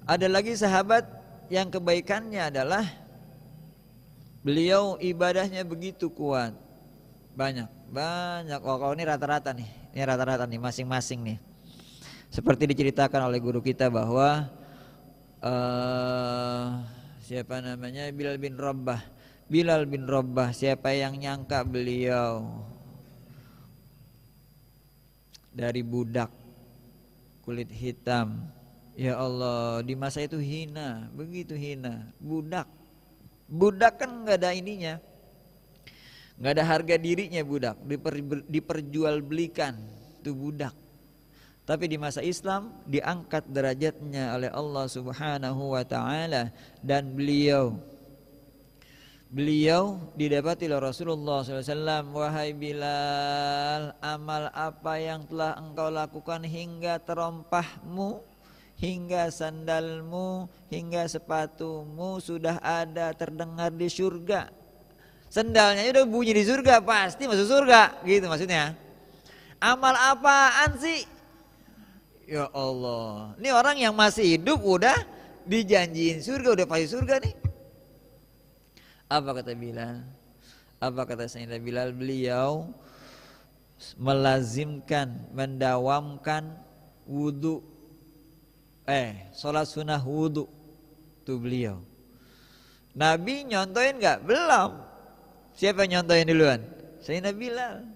Ada lagi sahabat yang kebaikannya adalah beliau ibadahnya begitu kuat. Banyak. Oh, kalau ini rata-rata nih. Ini rata-rata nih masing-masing nih. Seperti diceritakan oleh guru kita bahwa siapa namanya, Bilal bin Rabbah, siapa yang nyangka beliau dari budak kulit hitam, ya Allah, di masa itu hina, begitu hina. Budak kan nggak ada ininya, nggak ada harga dirinya. Budak diperjualbelikan itu budak. Tapi di masa Islam diangkat derajatnya oleh Allah Subhanahu wa taala, dan beliau didapati oleh Rasulullah SAW. Wahai Bilal, amal apa yang telah engkau lakukan hingga terompahmu, hingga sandalmu, hingga sepatumu sudah ada terdengar di surga. Sendalnya udah bunyi di surga, pasti masuk surga, gitu maksudnya. Amal apaan sih? Ya Allah, ini orang yang masih hidup udah dijanjiin surga, udah pasti surga nih. Apa kata Bilal? Apa kata Sayyidina Bilal? Beliau melazimkan, mendawamkan wudu, sholat sunnah wudu. Itu beliau. Nabi nyontohin gak? Belum. Siapa yang nyontohin duluan? Sayyidina Bilal.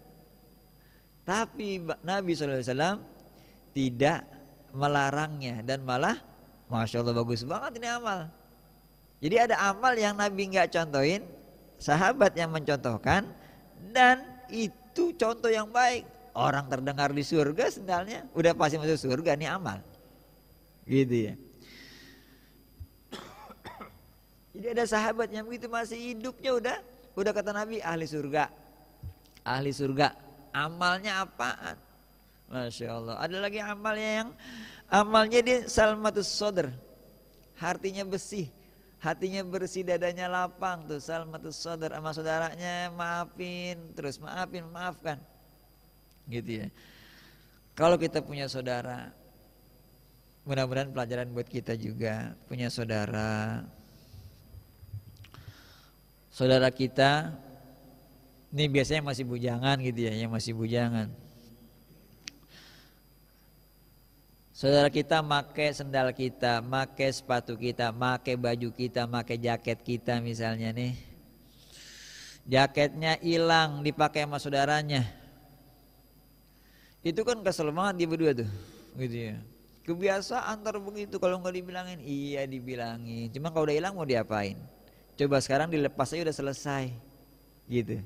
Tapi Nabi SAW tidak melarangnya, dan malah Masya Allah bagus banget ini amal. Jadi ada amal yang Nabi nggak contohin, sahabat yang mencontohkan, dan itu contoh yang baik. Orang terdengar di surga sendalnya, udah pasti masuk surga, nih amal. Gitu ya. Jadi ada sahabat yang begitu masih hidupnya udah kata Nabi ahli surga. Ahli surga. Amalnya apaan? Masya Allah. Ada lagi amalnya dia salmatus sodr, hatinya bersih, dadanya lapang tuh, salmatus sodr. Sama saudaranya maafkan, gitu ya. Kalau kita punya saudara, mudah-mudahan pelajaran buat kita juga, punya saudara kita ini biasanya masih bujangan gitu ya, yang masih bujangan. Saudara kita make sendal kita, make sepatu kita, make baju kita, make jaket kita misalnya nih. Jaketnya hilang dipakai sama saudaranya. Itu kan kesel banget dia berdua tuh, gitu ya. Kebiasaan ntar begitu, kalau nggak dibilangin, iya dibilangin. Cuma kalau udah hilang mau diapain? Coba sekarang dilepas aja udah selesai, gitu.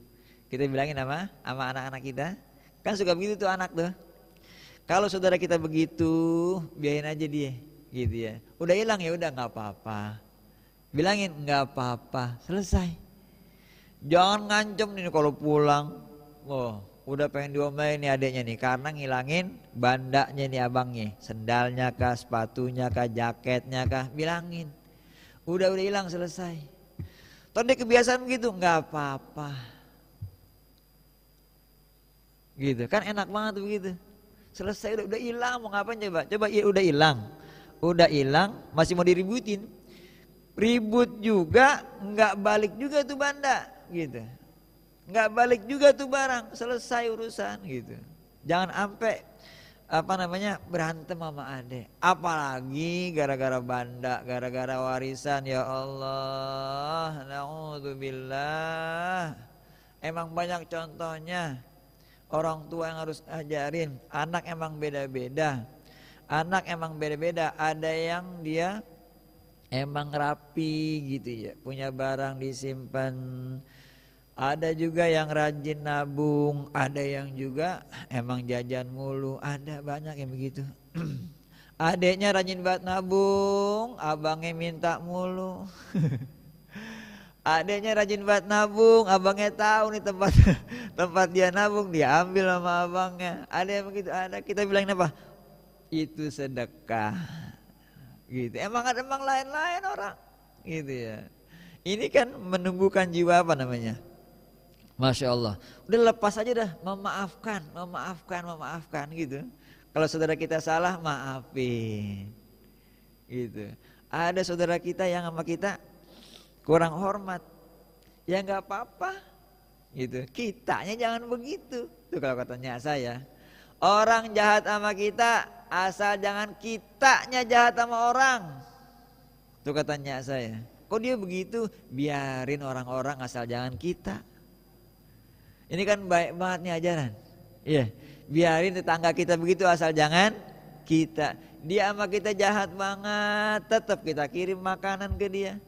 Kita bilangin sama anak-anak kita, kan suka begitu tuh anak tuh. Kalau saudara kita begitu, biarin aja dia, gitu ya. Udah hilang ya udah nggak apa-apa. Bilangin nggak apa-apa, selesai. Jangan ngancem nih kalau pulang. Oh, udah pengen diomelin nih adeknya nih karena ngilangin bandanya nih abangnya, sendalnya kah, sepatunya kah, jaketnya kah, bilangin. Udah hilang selesai. Tadi kebiasaan begitu, nggak apa-apa. Gitu kan enak banget begitu. Selesai udah hilang, mau ngapain coba? Coba ya udah hilang, masih mau diributin. Ribut juga, nggak balik juga tuh banda, gitu. Nggak balik juga tuh barang, selesai urusan, gitu. Jangan sampai berantem sama adek. Apalagi gara-gara banda, gara-gara warisan, ya Allah, na'udzubillah. Emang banyak contohnya. Orang tua yang harus ajarin. Anak emang beda-beda. Ada yang dia emang rapi gitu ya, punya barang disimpan. Ada juga yang rajin nabung. Ada yang juga emang jajan mulu. Ada banyak yang begitu. Adeknya rajin banget nabung, abangnya minta mulu. Adeknya rajin banget nabung, abangnya tahu nih tempat dia nabung, dia ambil sama abangnya. Ada yang begitu, ada. Kita bilangin apa? Itu sedekah. Gitu. Emang lain-lain orang. Gitu ya. Ini kan menumbuhkan jiwa apa namanya? Masya Allah. Udah lepas aja dah, memaafkan gitu. Kalau saudara kita salah, maafin. Gitu. Ada saudara kita yang sama kita kurang hormat, ya nggak apa-apa gitu. Kitanya jangan begitu. Tuh kalau katanya saya, orang jahat sama kita asal jangan kitanya jahat sama orang. Tuh katanya saya. Kok dia begitu? Biarin orang-orang asal jangan kita. Ini kan baik banget nih ajaran. Iya, biarin tetangga kita begitu asal jangan kita. Dia sama kita jahat banget, tetap kita kirim makanan ke dia.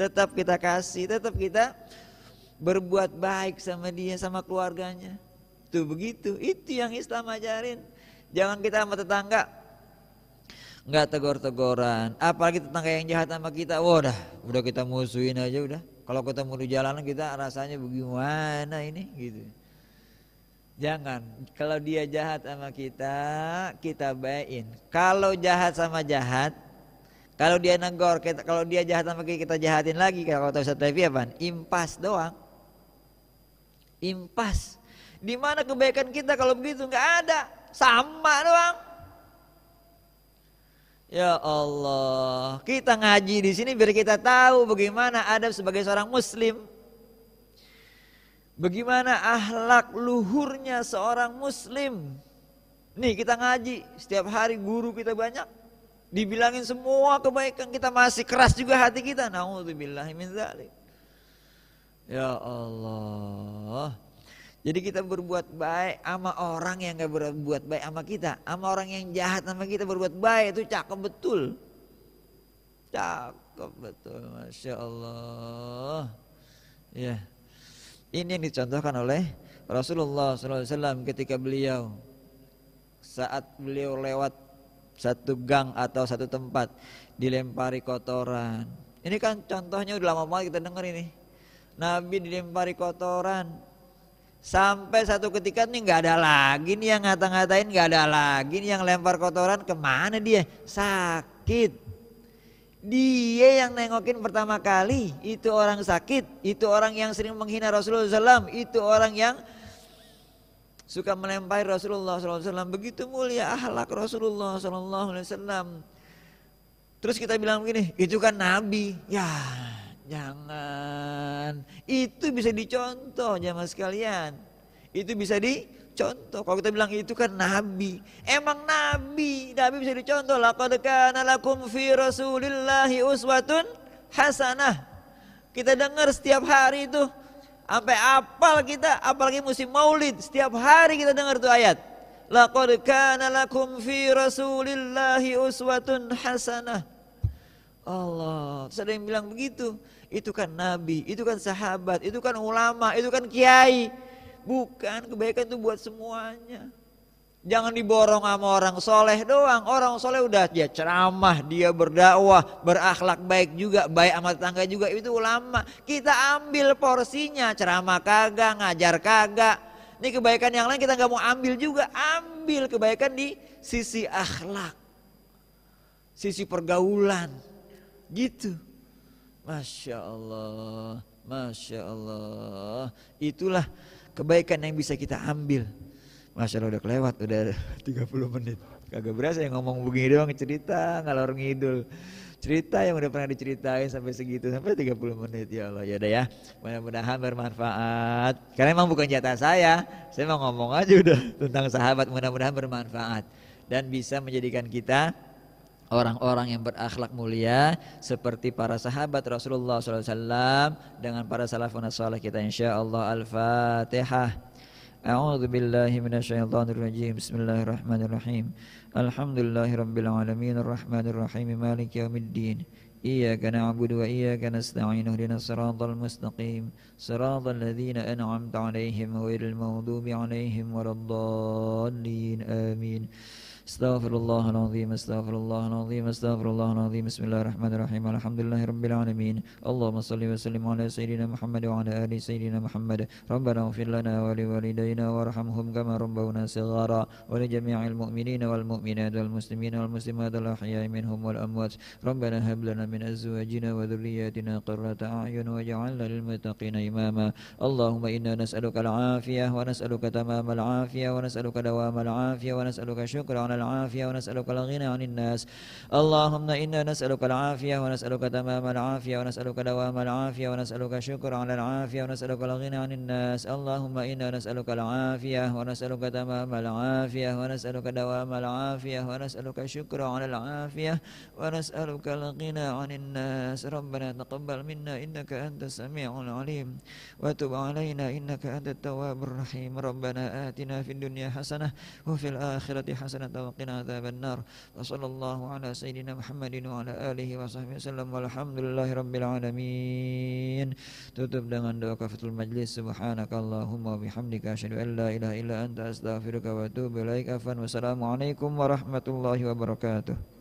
Tetap kita kasih, tetap kita berbuat baik sama dia, sama keluarganya. Tuh begitu, itu yang Islam ajarin. Jangan kita sama tetangga nggak tegur-teguran, apalagi tetangga yang jahat sama kita, wah udah kita musuhin aja udah. Kalau ketemu di jalanan kita rasanya bagaimana ini gitu. Jangan, kalau dia jahat sama kita baikin. Kalau jahat sama jahat, kalau dia negor, kalau dia jahat sama kita jahatin lagi. Kalau kata Ustaz Taifi apa? Impas doang. Impas. Di mana kebaikan kita kalau begitu? Nggak ada, sama doang. Ya Allah, kita ngaji di sini biar kita tahu bagaimana adab sebagai seorang muslim. Bagaimana akhlak luhurnya seorang muslim. Nih kita ngaji, setiap hari guru kita banyak, dibilangin semua kebaikan, kita masih keras juga hati kita. Na'udzubillahi min dzalik. Ya Allah. Jadi kita berbuat baik sama orang yang gak berbuat baik sama kita, sama orang yang jahat sama kita berbuat baik, itu cakep betul. Cakep betul, Masya Allah. Ya, ini yang dicontohkan oleh Rasulullah SAW ketika beliau, saat beliau lewat satu gang atau satu tempat dilempari kotoran. Ini kan contohnya udah lama banget kita dengar ini. Nabi dilempari kotoran. Sampai satu ketika nih nggak ada lagi nih yang ngata-ngatain, nggak ada lagi nih yang lempar kotoran. Kemana dia? Sakit. Dia yang nengokin pertama kali, itu orang sakit, itu orang yang sering menghina Rasulullah SAW, itu orang yang suka melempari Rasulullah SAW. Begitu mulia akhlak Rasulullah SAW. Terus kita bilang begini, itu kan Nabi. Ya, jangan. Itu bisa dicontoh jamaah sekalian. Itu bisa dicontoh. Kalau kita bilang itu kan Nabi, emang Nabi bisa dicontoh. Laqad kana lakum fi Rasulillahi uswatun hasanah. Kita dengar setiap hari itu, sampai apal kita, apalagi musim Maulid, setiap hari kita dengar tuh ayat. Laqad kana lakum fi Rasulillahi uswatun hasanah. Allah, terus ada yang bilang begitu. Itu kan Nabi, itu kan sahabat, itu kan ulama, itu kan kiai. Bukan, kebaikan itu buat semuanya. Jangan diborong sama orang soleh doang. Orang soleh udah dia ceramah, dia berdakwah, berakhlak baik juga, baik sama tetangga juga, itu ulama. Kita ambil porsinya, ceramah kagak, ngajar kagak. Ini kebaikan yang lain kita gak mau ambil juga. Ambil kebaikan di sisi akhlak, sisi pergaulan, gitu. Masya Allah, Masya Allah. Itulah kebaikan yang bisa kita ambil. Masya Allah udah kelewat, udah 30 menit. Kagak berasa yang ngomong begini doang, cerita ngalor ngidul. Cerita yang udah pernah diceritain sampai segitu, sampai 30 menit. Ya Allah, ya udah ya. Mudah-mudahan bermanfaat. Karena emang bukan jatah saya mau ngomong aja udah tentang sahabat. Mudah-mudahan bermanfaat dan bisa menjadikan kita orang-orang yang berakhlak mulia seperti para sahabat Rasulullah SAW dengan para salafun salih kita, insyaallah. Al-Fatihah. A'udzu billahi minasyaitonir rajim. Bismillahirrahmanirrahim. Alhamdulillahirabbil alamin arrahmanir rahim maliki yaumiddin. Iyyaka na'budu wa iyyaka nasta'in ihdinas siratal mustaqim siratal ladzina an'amta 'alaihim ghairil maghdubi 'alaihim waladdallin. Amin. Astaghfirullahaladzim, astaghfirullahaladzim, astaghfirullahaladzim. Bismillahirrahmanirrahim. Alhamdulillahirabbil alamin. Allahumma shalli wa sallim ala sayyidina Muhammad wa ala ali sayyidina Muhammad. Rabbana ighfir lana wa liwalidayna warhamhum kama rabbawna shighara wa li jami'il mu'minina wal mu'minat wal muslimina wal muslimat al ahya'i minhum wal amwat. Rabbana hab lana min azwajina wa dhurriyyatina qurrata a'yun waj'alna lil muttaqina imama. Allahumma inna nas'aluka al 'afiyah wa nas'aluka tamamal 'afiyah wa nas'aluka dawamal 'afiyah wa nas'aluka syukran العافية ونسألك الغنى عن الناس. اللهم إنا نسألك العافية ونسألك تمام العافية ونسألك دوام العافية ونسألك شكر على العافية ونسألك الغنى عن الناس. اللهم إنا نسألك العافية ونسألك تمام العافية ونسألك دوام العافية ونسألك شكر على العافية ونسألك الغنى عن الناس. ربنا تقبل منا إنك أنت السميع العليم وتب علينا إنك أنت التواب الرحيم. ربنا آتنا في الدنيا حسنة وفي الآخرة حسنة وقنا عذاب النار. وصلى الله على سيدنا محمد وعلى آله وصحبه وسلم والحمد لله رب العالمين. Tutup dengan doa kafatul majlis. Subhanakallahumma wabihamdika asyhadu an la ilaha illa anta astaghfiruka wa atubu ilaik. Wassalamualaikum warahmatullahi wabarakatuh.